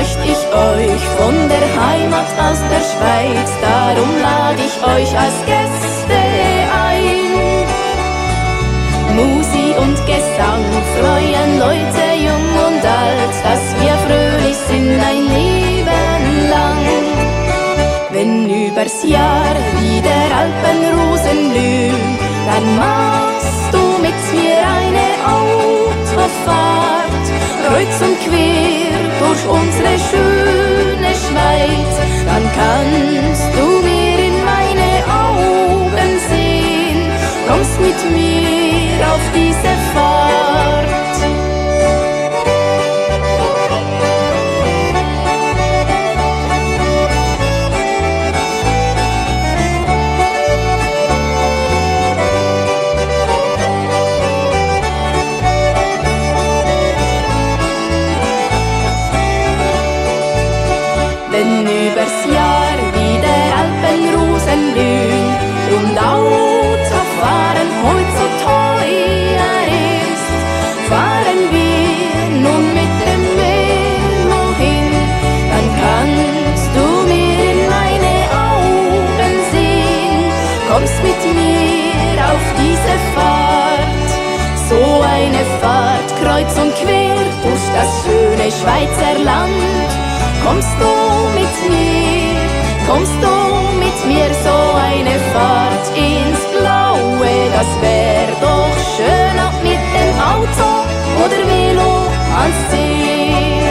möcht ich euch von der Heimat aus der Schweiz, darum lade ich euch als Gäste ein. Musik und Gesang freuen Leute jung und alt, dass wir fröhlich sind ein Leben lang. Wenn übers Jahr wieder Alpenrosen blühen, dann machst du mit mir eine Autofahrt, kreuz und quer durch unsere schöne Schweiz. Dann kannst du mir in meine Augen sehen, kommst mit mir auf diese Fahrt. Wenn übers Jahr wieder Alpenrosen blühen und Autofahren heut so teuer ist, fahren wir nun mit dem Velo hin, dann kannst du mir in meine Augen sehen, kommst mit mir auf diese Fahrt. So eine Fahrt kreuz und quer durch das schöne Schweizer Land. Kommst du mit mir, so eine Fahrt ins Blaue, das wär doch schön, ob mit dem Auto oder Velo ans Ziel.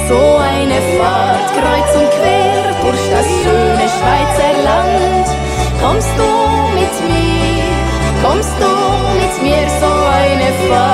So eine Fahrt kreuz und quer durch das schöne Schweizer Land. Kommst du mit mir, so eine Fahrt